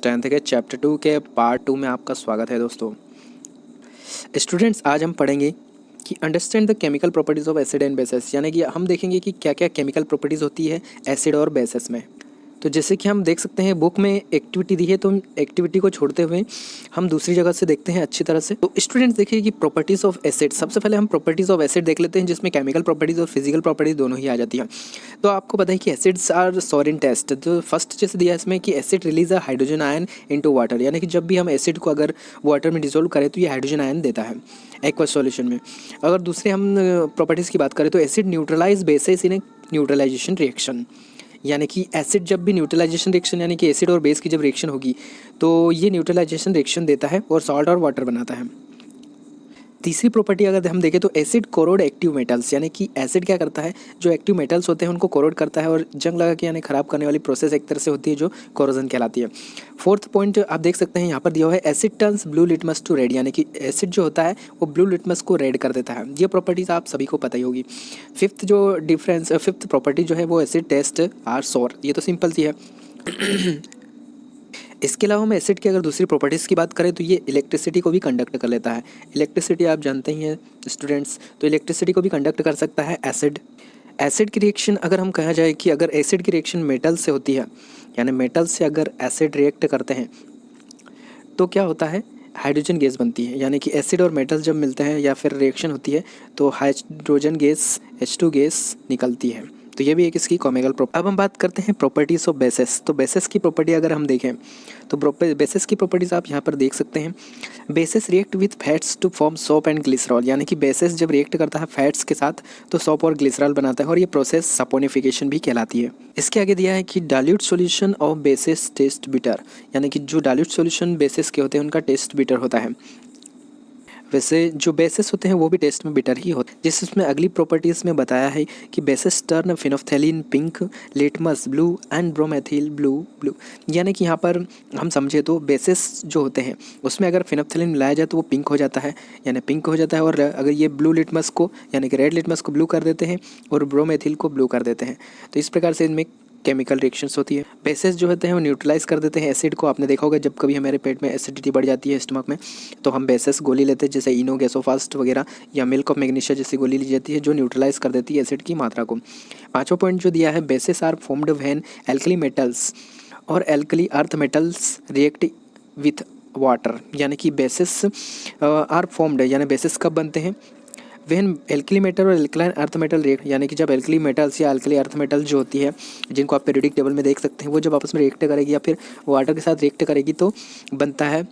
Tenth के chapter 2 के part 2 में आपका स्वागत है दोस्तों। स्टूडेंट्स, आज हम पढ़ेंगे कि understand the chemical properties of acid and basis, यानी कि हम देखेंगे कि क्या क्या केमिकल प्रॉपर्टीज़ होती है एसिड और बेसिस में। तो जैसे कि हम देख सकते हैं बुक में एक्टिविटी दी है, तो एक्टिविटी को छोड़ते हुए हम दूसरी जगह से देखते हैं अच्छी तरह से। तो स्टूडेंट्स देखिए कि प्रॉपर्टीज़ ऑफ एसिड, सबसे पहले हम प्रॉपर्टीज़ ऑफ एसिड देख लेते हैं, जिसमें केमिकल प्रॉपर्टीज़ और फिजिकल प्रॉपर्टीज़ दोनों ही आ जाती हैं। तो आपको पता है कि एसिड्स आर सोर इन टेस्ट। तो फर्स्ट जैसे दिया है इसमें कि acid release a hydrogen ion into water, यानी कि जब भी हम एसिड को अगर वाटर में डिसोल्व करें तो ये हाइड्रोजन आयन देता है एक्वस सॉल्यूशन में। अगर दूसरे हम प्रॉपर्टीज़ की बात करें तो एसिड न्यूट्रलाइज बेसिस इन ए न्यूट्रलाइजेशन रिएक्शन, यानी कि एसिड जब भी न्यूट्रलाइजेशन रिएक्शन, यानी कि एसिड और बेस की जब रिएक्शन होगी तो ये न्यूट्रलाइजेशन रिएक्शन देता है और सॉल्ट और वाटर बनाता है। तीसरी प्रॉपर्टी अगर हम देखें तो एसिड कोरोड एक्टिव मेटल्स, यानी कि एसिड क्या करता है, जो एक्टिव मेटल्स होते हैं उनको कोरोड करता है और जंग लगा के यानी ख़राब करने वाली प्रोसेस एक तरह से होती है जो कोरोजन कहलाती है। फोर्थ पॉइंट आप देख सकते हैं यहाँ पर दिया हुआ है acid turns blue litmus to red, यानी कि एसिड जो होता है वो ब्लू लिटमस को रेड कर देता है। ये प्रॉपर्टीज़ आप सभी को पता ही होगी। फिफ्थ प्रॉपर्टी जो है वो एसिड टेस्ट आर सोर, ये तो सिंपल सी है। इसके अलावा हम एसिड की अगर दूसरी प्रॉपर्टीज़ की बात करें तो ये इलेक्ट्रिसिटी को भी कंडक्ट कर लेता है। इलेक्ट्रिसिटी आप जानते ही हैं स्टूडेंट्स, तो इलेक्ट्रिसिटी को भी कंडक्ट कर सकता है एसिड। एसिड की रिएक्शन अगर हम कहा जाए कि अगर एसिड की रिएक्शन मेटल से होती है, यानी मेटल से अगर एसिड रिएक्ट करते हैं तो क्या होता है, हाइड्रोजन गैस बनती है। यानी कि एसिड और मेटल जब मिलते हैं या फिर रिएक्शन होती है तो हाइड्रोजन गैस H2 गैस निकलती है। तो ये भी एक इसकी केमिकल प्रॉपर्टी। अब हम बात करते हैं प्रॉपर्टीज़ ऑफ बेसिस। तो बेसिस की प्रॉपर्टी अगर हम देखें तो बेसिस की प्रॉपर्टीज़ आप यहाँ पर देख सकते हैं। Bases react with fats to form soap and glycerol, यानी कि बेसिस जब रिएक्ट करता है फैट्स के साथ तो सोप और ग्लिसरॉल बनाता है और ये प्रोसेस सपोनिफिकेशन भी कहलाती है। इसके आगे दिया है कि dilute solution of basis test bitter, यानी कि जो डाइल्यूट सॉल्यूशन बेसिस के होते हैं उनका टेस्ट बिटर होता है। वैसे जो बेसिस होते हैं वो भी टेस्ट में बिटर ही होते हैं। जिसमें अगली प्रॉपर्टीज़ में बताया है कि bases turn phenolphthalein pink, litmus blue and bromothymol blue, यानी कि यहाँ पर हम समझे तो बेसिस जो होते हैं उसमें अगर फिनोफ्थैलीन मिलाया जाए तो वो पिंक हो जाता है, यानी पिंक हो जाता है। और अगर ये ब्लू लिटमस को यानी कि रेड लिटमस को ब्लू कर देते हैं और ब्रोमेथिल को ब्लू कर देते हैं, तो इस प्रकार से इनमें केमिकल रिएक्शंस होती है। बेसिस जो होते हैं वो न्यूट्रलाइज कर देते हैं एसिड को। आपने देखा होगा जब कभी हमारे पेट में एसिडिटी बढ़ जाती है स्टमक में तो हम बेसिस गोली लेते हैं, जैसे इनो गैसोफास्ट वगैरह या मिल्क ऑफ मैग्नीशिया जैसी गोली ली जाती है जो न्यूट्रलाइज कर देती है एसिड की मात्रा को। पाँचवा पॉइंट जो दिया है, bases are formed when alkali metals और alkali earth metals react with water, यानी कि बेसिस आर फॉर्म्ड, यानी बेसिस कब बनते हैं, वेन एल्कली मेटल और एल्कलाइन अर्थ मेटल रिएक्ट, यानी कि जब एल्कली मेटल्स या एल्कली अर्थ मेटल जो होती है जिनको आप पीरियोडिक टेबल में देख सकते हैं, वो जब आपस में रिएक्ट करेगी या फिर वाटर के साथ रिएक्ट करेगी तो बनता है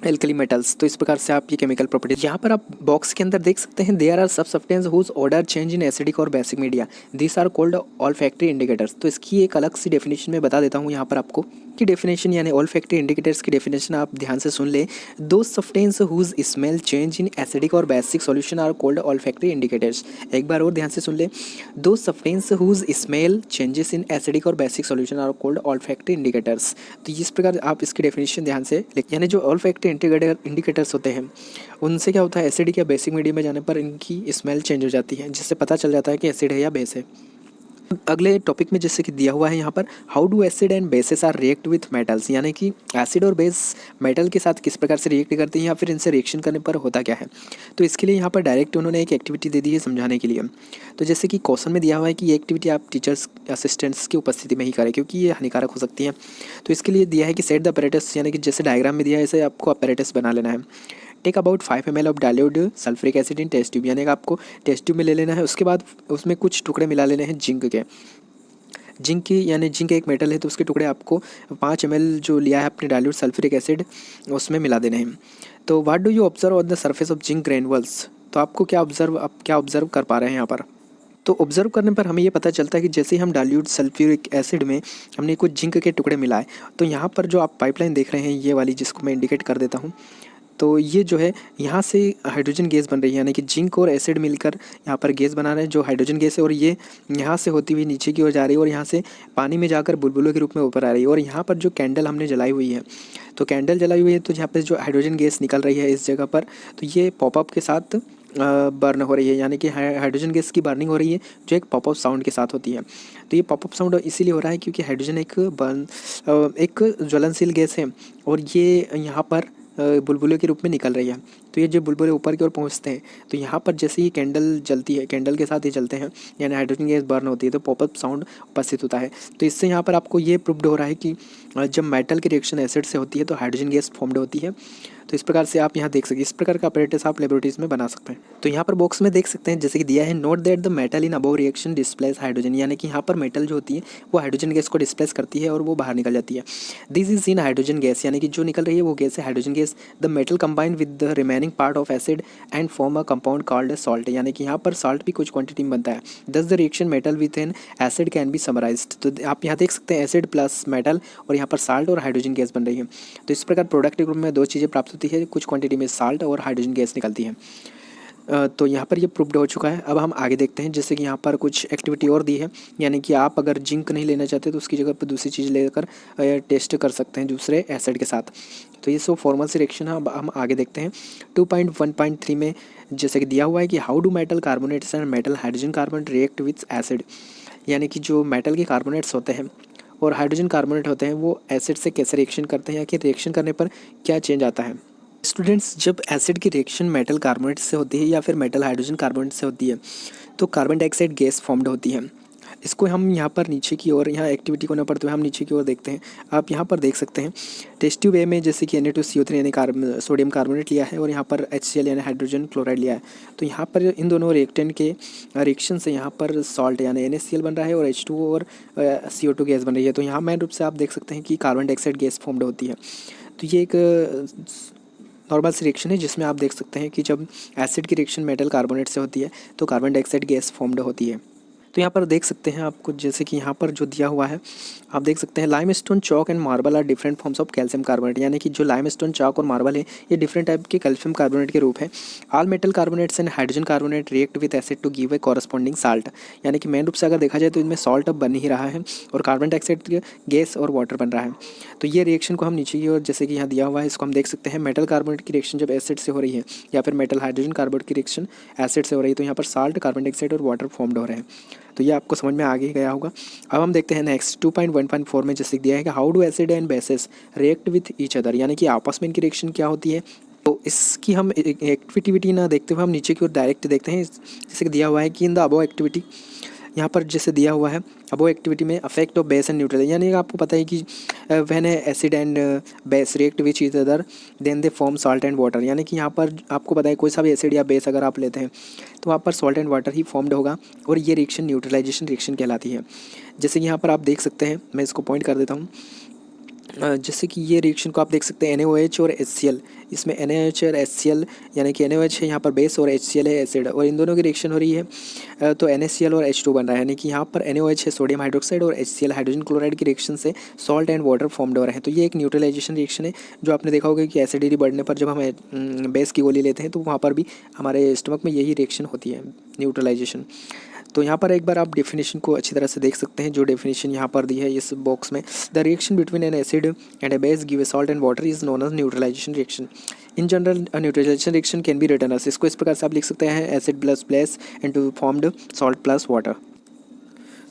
एल्कली मेटल्स। तो इस प्रकार से आप ये केमिकल प्रॉपर्टीज यहाँ पर आप बॉक्स के अंदर देख सकते हैं। देयर आर सब substance whose odour change in acidic और basic media, this are called olfactory indicators. तो इसकी एक अलग सी डेफिनेशन में बता देता हूँ यहाँ पर आपको की डेफिनेशन, यानी ऑल्फैक्टरी इंडिकेटर्स की डेफिनेशन आप ध्यान से सुन ले। दो substance whose smell change in acidic और basic solution are called olfactory indicators. एक बार और ध्यान से सुन ले, दो substance whose smell changes in acidic और basic solution are called olfactory indicators. तो इस प्रकार आप इसकी डेफिनेशन ध्यान से लिख, यानी जो ऑल्फैक्टरी इंडिकेटर्स होते हैं उनसे क्या होता है, एसिडिक या बेसिक मीडियम में जाने पर इनकी स्मेल चेंज हो जाती है, जिससे पता चल जाता है कि एसिड है या बेस है। अगले टॉपिक में जैसे कि दिया हुआ है यहाँ पर, how do acid and bases are react with metals, यानी कि एसिड और बेस मेटल के साथ किस प्रकार से रिएक्ट करते हैं या फिर इनसे रिएक्शन करने पर होता क्या है। तो इसके लिए यहाँ पर डायरेक्ट उन्होंने एक एक्टिविटी दे दी है समझाने के लिए। तो जैसे कि क्वेश्चन में दिया हुआ है कि ये एक्टिविटी आप टीचर्स असिस्टेंट्स की उपस्थिति में ही करें क्योंकि ये हानिकारक हो सकती है। तो इसके लिए दिया है कि सेट द अपैरेटस, यानी कि जैसे डायग्राम में दिया है ऐसे आपको अपैरेटस बना लेना है। Take about 5 ml of dilute sulphuric acid in test tube, यानी कि आपको टेस्ट ट्यूब में ले लेना है। उसके बाद उसमें कुछ टुकड़े मिला लेने हैं जिंक के। जिंक की, यानी जिंक एक मेटल है तो उसके टुकड़े आपको 5 ml जो लिया है अपने डाइल्यूट सल्फ्यूरिक एसिड उसमें मिला देने हैं। तो what do you observe on the surface of zinc granules, तो आपको आप क्या ऑब्जर्व कर पा रहे हैं यहाँ पर। तो ऑब्जर्व करने पर हमें ये पता चलता है कि जैसे ही हम डाइल्यूट सल्फ्यूरिक एसिड में हमने कुछ जिंक के टुकड़े मिलाए, तो यहाँ पर जो आप पाइपलाइन देख रहे हैं ये वाली, जिसको मैं इंडिकेट कर देता हूँ, तो ये जो है यहाँ से हाइड्रोजन गैस बन रही है, यानी कि जिंक और एसिड मिलकर यहाँ पर गैस बना रहे हैं जो हाइड्रोजन गैस है, और ये यहाँ से होती हुई नीचे की ओर जा रही है और यहाँ से पानी में जाकर बुलबुलों के रूप में ऊपर आ रही है। और यहाँ पर जो कैंडल हमने जलाई हुई है, तो कैंडल जलाई हुई है तो यहाँ पर जो हाइड्रोजन गैस निकल रही है इस जगह पर, तो ये पॉपअप के साथ बर्न हो रही है, यानी कि हाइड्रोजन गैस की बर्निंग हो रही है जो एक पॉपअप साउंड के साथ होती है। तो ये पॉपअप साउंड इसीलिए हो रहा है क्योंकि हाइड्रोजन एक ज्वलनशील गैस है और ये यहाँ पर बुलबुले के रूप में निकल रही है। तो ये जब बुलबुले ऊपर की ओर पहुँचते हैं तो यहाँ पर जैसे ही कैंडल जलती है, कैंडल के साथ ही जलते हैं, यानी हाइड्रोजन गैस बर्न होती है तो पॉपअप साउंड उपस्थित होता है। तो इससे यहाँ पर आपको ये प्रूव्ड हो रहा है कि जब मेटल की रिएक्शन एसिड से होती है तो हाइड्रोजन गैस फॉर्म्ड होती है। तो इस प्रकार से आप यहाँ देख सकते, इस प्रकार का apparatus आप लेबोरेटरीज में बना सकते हैं। तो यहाँ पर बॉक्स में देख सकते हैं जैसे कि दिया है, note that the metal in above reaction displace hydrogen, यानी कि यहाँ पर मेटल जो होती है वो हाइड्रोजन गैस को डिस्प्लेस करती है और वो बाहर निकल जाती है। This is in hydrogen gas, यानी कि जो निकल रही है वो गैस है hydrogen gas. The metal combine with the remaining part of acid and form a compound called salt, यानी कि यहाँ पर सॉल्ट भी कुछ क्वांटिटी में बनता है। दस the reaction metal with an acid can be summarised. तो आप यहाँ देख सकते हैं एसिड प्लस मेटल और यहाँ पर साल्ट और हाइड्रोजन गैस बन रही है। तो इस प्रकार प्रोडक्ट के रूप में दो चीज़ें प्राप्त होती है, कुछ क्वांटिटी में साल्ट और हाइड्रोजन गैस निकलती है। तो यहाँ पर ये प्रूव्ड हो चुका है। अब हम आगे देखते हैं, जैसे कि यहाँ पर कुछ एक्टिविटी और दी है, यानी कि आप अगर जिंक नहीं लेना चाहते तो उसकी जगह पर दूसरी चीज़ लेकर टेस्ट कर सकते हैं दूसरे एसिड के साथ। तो ये सब फॉर्मल से रिएक्शन है। अब हम आगे देखते हैं 2.1.3 में जैसे कि दिया हुआ है कि how do metal carbonates and metal hydrogen carbonate react with acid, यानी कि जो मेटल के कार्बोनेट्स होते हैं और हाइड्रोजन कार्बोनेट होते हैं वो एसिड से कैसे रिएक्शन करते हैं, या कि रिएक्शन करने पर क्या चेंज आता है। स्टूडेंट्स, जब एसिड की रिएक्शन मेटल कार्बोनेट से होती है या फिर मेटल हाइड्रोजन कार्बोनेट से होती है तो कार्बन डाइऑक्साइड गैस फॉर्म्ड होती है। इसको हम यहाँ पर नीचे की ओर, यहाँ एक्टिविटी को न पढ़ते हुए हम नीचे की ओर देखते हैं। आप यहाँ पर देख सकते हैं टेस्ट ट्यूब ए में जैसे कि Na2CO3 यानी सोडियम कार्बोनेट लिया है और यहाँ पर HCl यानी हाइड्रोजन क्लोराइड लिया है। तो यहाँ पर इन दोनों रिएक्टेंट के रिएक्शन से यहाँ पर सॉल्ट यानी NaCl बन रहा है और H2O और CO2 गैस बन रही है। तो यहाँ मेन रूप से आप देख सकते हैं कि कार्बन डाइऑक्साइड गैस फॉर्म्ड होती है। तो ये एक नॉर्मल सी रिएक्शन है जिसमें आप देख सकते हैं कि जब एसिड की रिएक्शन मेटल कार्बोनेट से होती है तो कार्बन डाइऑक्साइड गैस फॉर्म्ड होती है। तो यहाँ पर देख सकते हैं आपको, जैसे कि यहाँ पर जो दिया हुआ है आप देख सकते हैं limestone chalk and marble are different forms of calcium carbonate, यानी कि जो लाइमस्टोन चॉक और मार्बल है ये डिफरेंट टाइप के कैल्शियम कार्बोनेट के रूप है। All metal carbonates and hydrogen carbonate react with acid to give a corresponding salt, यानी कि मेन रूप से अगर देखा जाए तो इनमें सॉल्ट अब बन ही रहा है और कार्बन डाइऑक्साइड गैस और वाटर बन रहा है। तो ये रिएक्शन को हम नीचे की ओर जैसे कि यहाँ दिया हुआ है इसको हम देख सकते हैं, मेटल कार्बोनेट की रिएक्शन जब एसिड से हो रही है या फिर मेटल हाइड्रोजन कार्बोनेट की रिएक्शन एसिड से हो रही है तो यहाँ पर साल्ट, कार्बन डाइऑक्साइड और वाटर फॉर्म्ड हो रहे हैं। तो ये आपको समझ में आ ही गया होगा। अब हम देखते हैं नेक्स्ट 2.1.4 में जैसे दिया है कि how do acid and basis react with each other, यानी कि आपस में इनकी रिएक्शन क्या होती है। तो इसकी हम एक्टिविटी ना देखते हुए हम नीचे की ओर डायरेक्ट देखते हैं। जैसे कि दिया हुआ है कि इन द अबव एक्टिविटी, यहाँ पर जैसे दिया हुआ है अबव एक्टिविटी में affect of base and neutral, यानी आपको पता है कि when acid and base react which each other then they form salt and water, यानी कि यहाँ पर आपको पता है कोई सा भी एसिड या बेस अगर आप लेते हैं तो वहाँ पर salt and water he formed होगा और ये रिएक्शन न्यूट्रलाइजेशन रिएक्शन कहलाती है। जैसे कि यहाँ पर आप देख सकते हैं, मैं इसको पॉइंट कर देता हूँ। जैसे कि ये रिएक्शन को आप देख सकते हैं NaOH और HCl, इसमें NaOH और HCl यानी कि NaOH है यहाँ पर बेस और HCl है एसिड, और इन दोनों की रिएक्शन हो रही है तो NaCl और H2 बन रहा है, यानी कि यहाँ पर NaOH है सोडियम हाइड्रोक्साइड और HCl हाइड्रोजन क्लोराइड की रिएक्शन से सॉल्ट एंड वाटर फॉर्म्ड हो रहे हैं। तो ये एक न्यूट्रलाइजेशन रिएक्शन है जो आपने देखा होगा कि एसिडिटी बढ़ने पर जब हम बेस की गोली लेते हैं तो वहाँ पर भी हमारे स्टमक में यही रिएक्शन होती है, न्यूट्रलाइजेशन। तो यहाँ पर एक बार आप डेफिनेशन को अच्छी तरह से देख सकते हैं, जो डेफिनेशन यहाँ पर दी है इस बॉक्स में, the reaction between an acid and a base give a salt and water is known as neutralisation reaction. In general neutralisation reaction can be written as, इसको इस प्रकार से आप लिख सकते हैं, acid plus base and to formed salt plus water.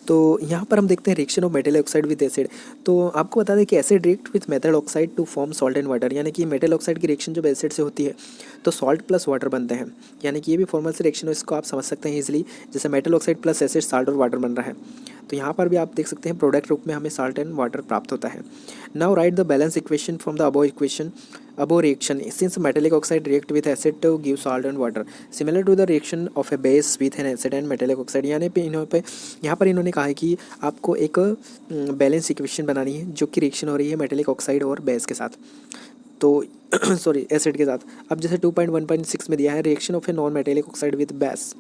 तो यहाँ पर हम देखते हैं reaction of metal oxide with acid. तो आपको बता दें कि acid react with metal oxide to form salt and water, यानी कि मेटल ऑक्साइड की रिएक्शन जब एसिड से होती है तो सॉल्ट प्लस वाटर बनते हैं, यानी कि ये भी फॉर्मल से रिएक्शन है, इसको आप समझ सकते हैं इजीली। जैसे metal oxide plus acid salt और वाटर बन रहा है, तो यहाँ पर भी आप देख सकते हैं प्रोडक्ट रूप में हमें साल्ट एंड वाटर प्राप्त होता है। Now right the balance equation from the above equation above reaction since metallic oxide react with acid to give salt and water similar to the reaction of a base with an acid and metallic oxide, यानी पे यहाँ पर इन्होंने कहा है कि आपको एक बैलेंस इक्वेशन बनानी है जो कि रिएक्शन हो रही है मेटेलिक ऑक्साइड और बेस के साथ, तो सॉरी एसिड के साथ। अब जैसे 2.1.6 में दिया है reaction of a non metallic oxide with base,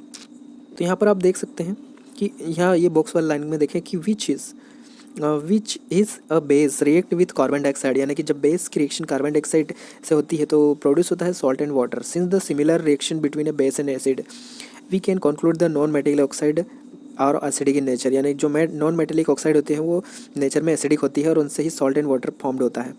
तो यहाँ पर आप देख सकते हैं कि यहाँ ये बॉक्स वाली लाइन में देखें कि which is a base react with carbon dioxide, यानी कि जब बेस की रिएक्शन कार्बन डाइऑक्साइड से होती है तो प्रोड्यूस होता है salt and water. Since the similar reaction between a base and acid we can conclude the non metallic oxide और एसिडिक इन नेचर, यानी जो नॉन मेटेलिक ऑक्साइड होते हैं वो नेचर में एसिडिक होती है और उनसे ही सॉल्ट एंड वाटर फॉर्म्ड होता है।